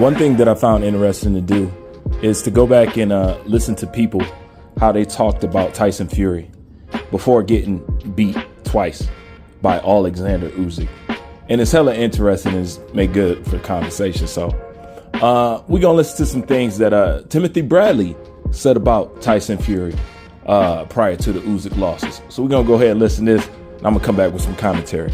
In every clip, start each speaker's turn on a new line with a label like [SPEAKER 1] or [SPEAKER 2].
[SPEAKER 1] One thing that I found interesting to do is to go back and listen to people, how they talked about Tyson Fury before getting beat twice by Alexander Usyk. And it's hella interesting and it's made good for the conversation. So we're going to listen to some things that Timothy Bradley said about Tyson Fury prior to the Usyk losses. So we're going to go ahead and listen to this. And I'm going to come back with some commentary.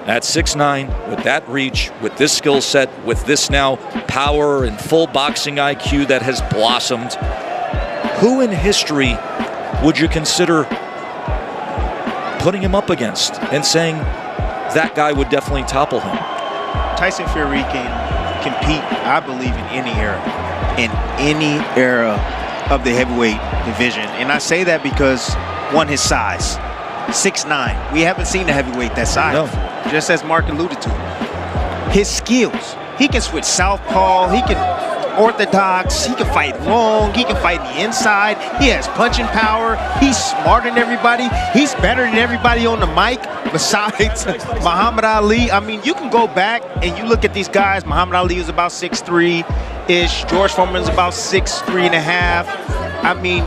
[SPEAKER 2] At 6'9", with that reach, with this skill set, with this now power and full boxing IQ that has blossomed, who in history would you consider putting him up against and saying that guy would definitely topple him?
[SPEAKER 3] Tyson Fury can compete, I believe, in any era of the heavyweight division. And I say that because, one, his size. 6'9". We haven't seen a heavyweight that size before, just as Mark alluded to. His skills. He can switch southpaw. He can orthodox. He can fight long. He can fight the inside. He has punching power. He's smarter than everybody. He's better than everybody on the mic besides Muhammad Ali. I mean, you can go back and you look at these guys. Muhammad Ali was about 6'3"-ish. George Foreman's about 6'3.5". I mean,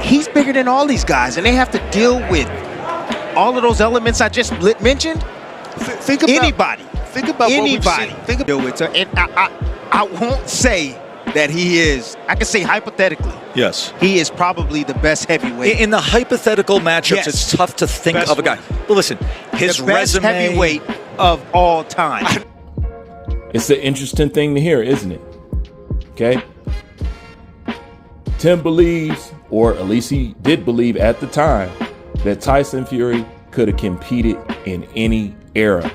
[SPEAKER 3] he's bigger than all these guys, and they have to deal with all of those elements I just mentioned.
[SPEAKER 4] Think about
[SPEAKER 3] anybody.
[SPEAKER 4] Think about
[SPEAKER 3] anybody.
[SPEAKER 4] Think about
[SPEAKER 3] it. And I won't say that he is. I can say hypothetically.
[SPEAKER 2] Yes.
[SPEAKER 3] He is probably the best heavyweight.
[SPEAKER 2] In the hypothetical matchups,
[SPEAKER 3] Yes.
[SPEAKER 2] it's tough to think
[SPEAKER 3] Best
[SPEAKER 2] of a guy. But listen, his
[SPEAKER 3] the best
[SPEAKER 2] resume.
[SPEAKER 3] heavyweight of all time.
[SPEAKER 1] It's an interesting thing to hear, isn't it? Okay. Tim believes, or at least he did believe at the time, that Tyson Fury could have competed in any era.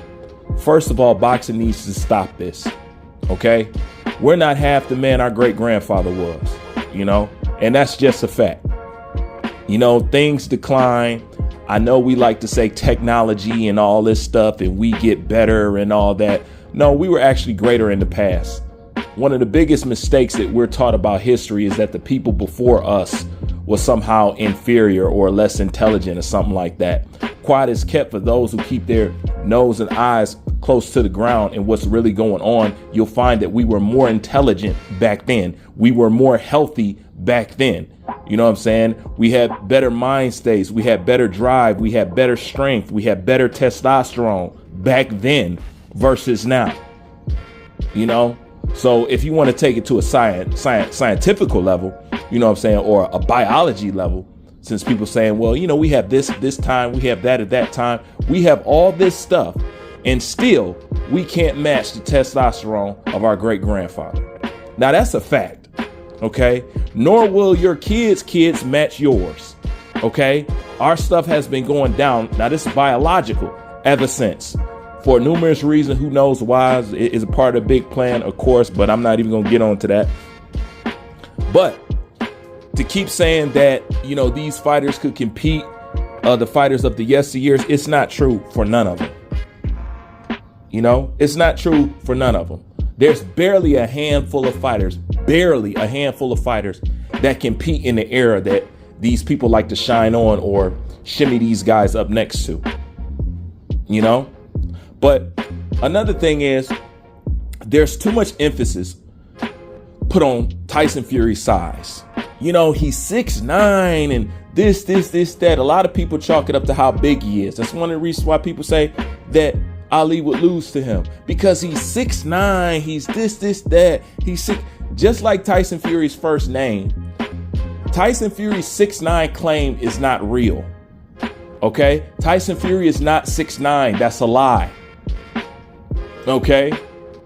[SPEAKER 1] First of all, boxing needs to stop this, okay? We're not half the man our great-grandfather was, you know? And that's just a fact. You know, things decline. I know we like to say technology and all this stuff and we get better and all that. No, we were actually greater in the past. One of the biggest mistakes that we're taught about history is that the people before us was somehow inferior or less intelligent or something like that. Quiet is kept for those who keep their nose and eyes close to the ground and what's really going on. You'll find that we were more intelligent back then. We were more healthy back then. You know what I'm saying? We had better mind states. We had better drive. We had better strength. We had better testosterone back then versus now. You know? So if you want to take it to a scientific level, you know what I'm saying, or a biology level, since people saying, well, you know, we have this time, we have that at that time, we have all this stuff, and still we can't match the testosterone of our great grandfather. Now that's a fact, okay? Nor will your kids match yours, okay? Our stuff has been going down. Now this is biological ever since. For numerous reasons, who knows why, is a part of a big plan, of course, but I'm not even going to get on to that. But to keep saying that, you know, these fighters could compete, the fighters of the yesteryears, it's not true for none of them. You know, it's not true for none of them. There's barely a handful of fighters that compete in the era that these people like to shine on or shimmy these guys up next to, you know? But another thing is there's too much emphasis put on Tyson Fury's size. You know, he's 6'9" and this, that. A lot of people chalk it up to how big he is. That's one of the reasons why people say that Ali would lose to him, because he's 6'9", he's this, that. He's six, just like Tyson Fury's first name. Tyson Fury's 6'9" claim is not real. Okay? Tyson Fury is not 6'9". That's a lie. Okay?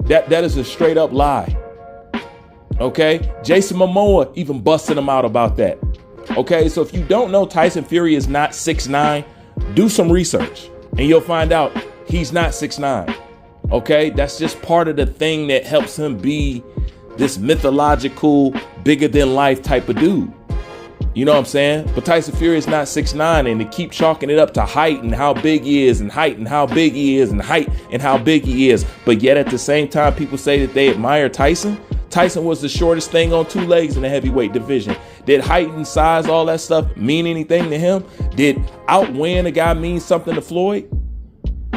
[SPEAKER 1] That is a straight up lie. Okay? Jason Momoa even busted him out about that. Okay? So if you don't know Tyson Fury is not 6'9", do some research and you'll find out he's not 6'9". Okay? That's just part of the thing that helps him be this mythological, bigger than life type of dude. You know what I'm saying? But Tyson Fury is not 6'9", and to keep chalking it up to height and how big he is and height and how big he is and height and how big he is. But yet at the same time, people say that they admire Tyson. Tyson was the shortest thing on two legs in the heavyweight division. Did height and size, all that stuff, mean anything to him? Did outweighing a guy mean something to Floyd?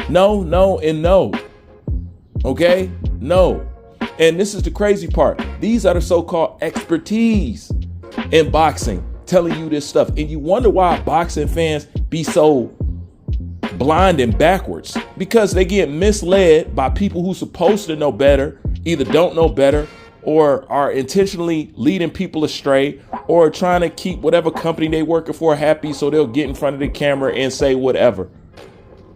[SPEAKER 1] No, and no. Okay? No. And this is the crazy part. These are the so-called expertise in boxing telling you this stuff. And you wonder why boxing fans be so blind and backwards, because they get misled by people who supposed to know better, either don't know better or are intentionally leading people astray, or trying to keep whatever company they working for happy so they'll get in front of the camera and say whatever.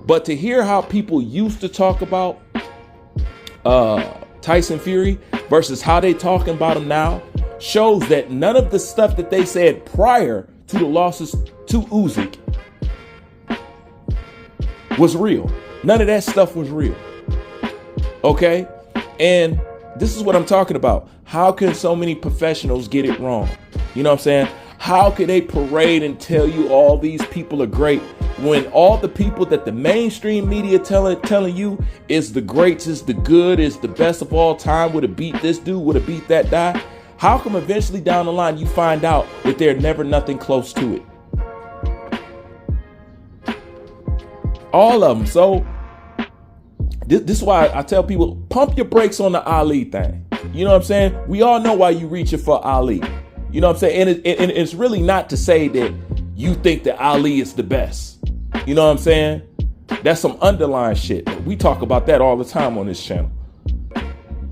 [SPEAKER 1] But to hear how people used to talk about Tyson Fury versus how they talking about him now shows that none of the stuff that they said prior to the losses to Usyk was real. None of that stuff was real. Okay? And this is what I'm talking about. How can so many professionals get it wrong? You know what I'm saying? How can they parade and tell you all these people are great when all the people that the mainstream media telling you is the greats, is the good, is the best of all time, would have beat this dude, would have beat that guy? How come eventually down the line you find out that they're never nothing close to it? All of them. So this is why I tell people, pump your brakes on the Ali thing. You know what I'm saying? We all know why you reaching for Ali. You know what I'm saying? And it's really not to say that you think that Ali is the best. You know what I'm saying? That's some underlying shit. We talk about that all the time on this channel.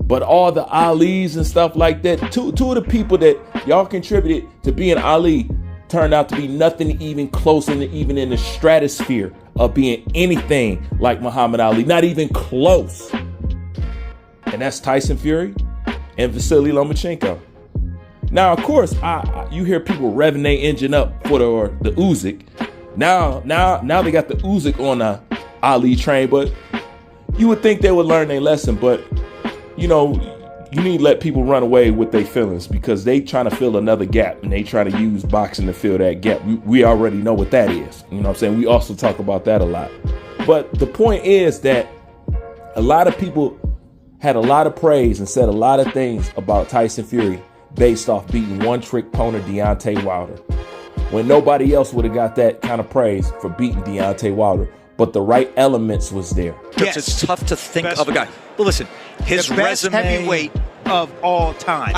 [SPEAKER 1] But all the Alis and stuff like that, two of the people that y'all contributed to being Ali turned out to be nothing even close, even in the stratosphere of being anything like Muhammad Ali. Not even close. And that's Tyson Fury and Vasily Lomachenko. Now, of course, you hear people revving their engine up for the Usyk. Now they got the Usyk on the Ali train, but you would think they would learn their lesson. But, you know, you need to let people run away with their feelings, because they trying to fill another gap, and they trying to use boxing to fill that gap. We already know what that is. You know what I'm saying? We also talk about that a lot. But the point is that a lot of people had a lot of praise and said a lot of things about Tyson Fury based off beating one-trick pony Deontay Wilder, when nobody else would have got that kind of praise for beating Deontay Wilder. But the right elements was there.
[SPEAKER 2] Yes. It's tough to think of a guy. But listen, his
[SPEAKER 3] the best
[SPEAKER 2] resume,
[SPEAKER 3] heavyweight of all time.